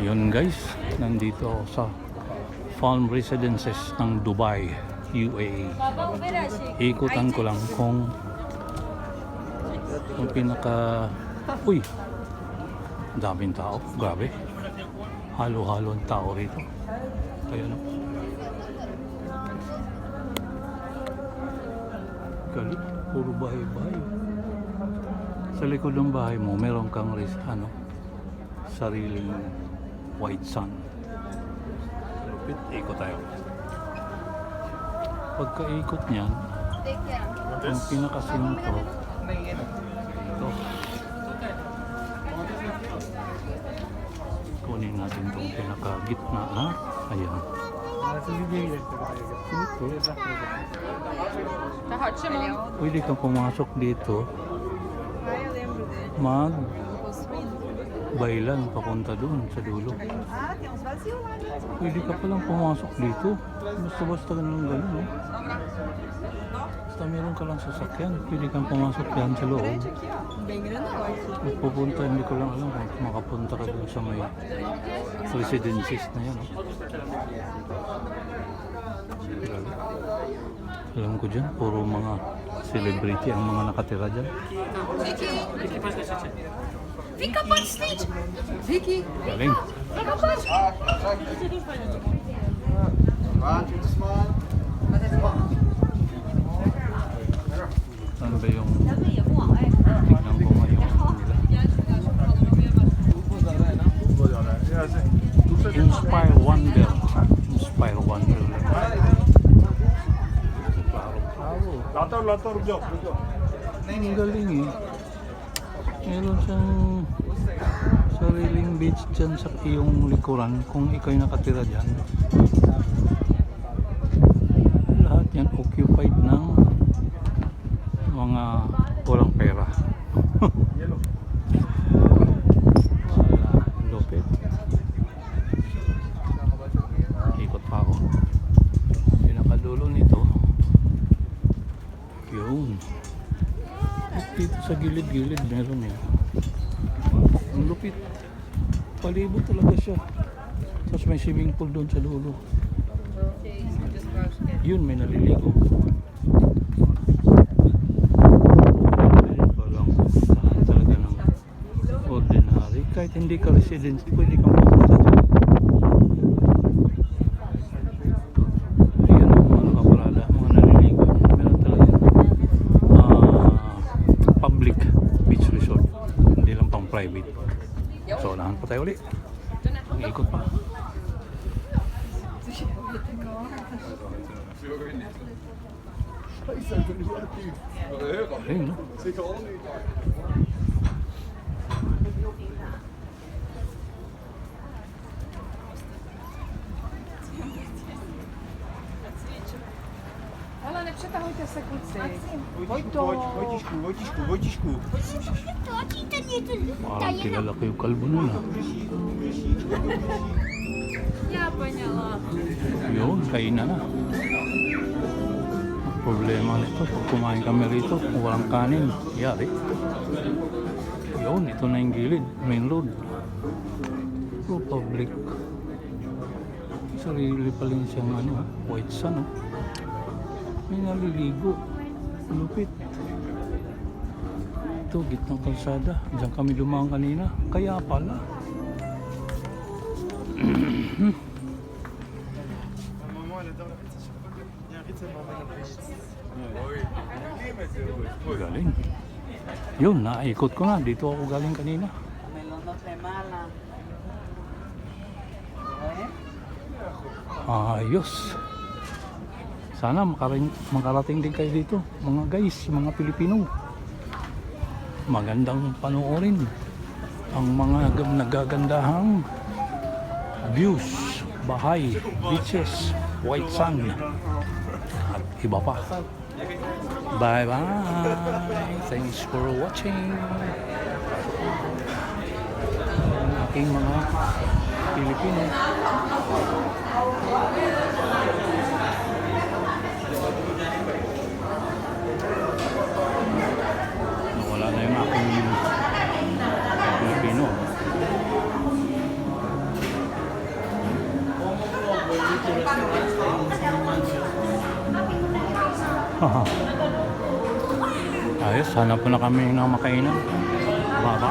Yun guys, nandito ako sa Farm Residences ng Dubai, UAE. Ikutan ko lang kung pinaka... Uy! Daming tao, grabe. Halo-halo ang tao rito. Ayun o. Galit, puro bahay-bahay. Sa likod ng bahay mo, meron kang sariling white sun. Lupit, ikot tayo. Pagka-ikot niyan, ang pinakasinto, ito. Kunin natin itong pinaka-gitna na. Ayan. Pwede kang pumasok dito. Baylan papunta doon sa dulo. Pwede ka palang pumasok dito. Basta-basta ganun. Basta meron ka lang sasakyan, pwede kang pumasok yan sa loob. Pupunta, hindi ko lang alam kung makapunta ka doon sa may residences na yan. Alam ko dyan, puro mga celebrity ang mga nakatira dyan. Vika on stage! Vicky! Galing. Vika on! Ano ba yung tignan ko ngayon nila? Inspire Wonder. Inspire Wonder. Latar rup jao. Ang galing eh. Meron siyang sariling beach dyan sa iyong likuran kung ikaw'y nakatira dyan. Lahat yan occupied ng mga walang pera. Wala, lupit. Ikot pa ako. Pinakadulo nito. Yun. Dito sa gilid-gilid meron eh. Ang lupit. Palibot talaga siya. Tapos may swimming pool doon sa dulo. Yun, may naliligo. Walang saan talaga ng ordinary. Kahit hindi ka resident, pwede kang pumunta dyan. Ayan ang mga nakaparada, mga naliligo. Meron talaga public beach resort, hindi lang pang private. So unahan pa tayo ulit, ang ikot pa. Ayun, no? Ela ne přetahujte se kluci. Vojtišku. Parang kilala ko yung kalbo nun ah. Я поняла. Yun, kainan na. Ang problema nito, pag kumain kami rito, kung walang kanin, yari. Yun, ito na yung gilid, main road. Public. Sarili pa rin siyang white sun. May naliligo. Lupit. Ito, gitnang kalsada. Diyan kami dumaan kanina. Kaya pala. Galing. Yun, naikot ko na. Dito ako galing kanina. Ayos. Sana makarating din kayo dito, mga guys, mga Pilipino. Magandang panoorin ang mga nagagandahang views, bahay, beaches, white sun, at iba pa. Bye bye. Thanks for watching. Ang aking mga Pilipino. Nawala na yung aking Pilipino. Haha. Ayos, hanap po na kami ng makainan. Baba.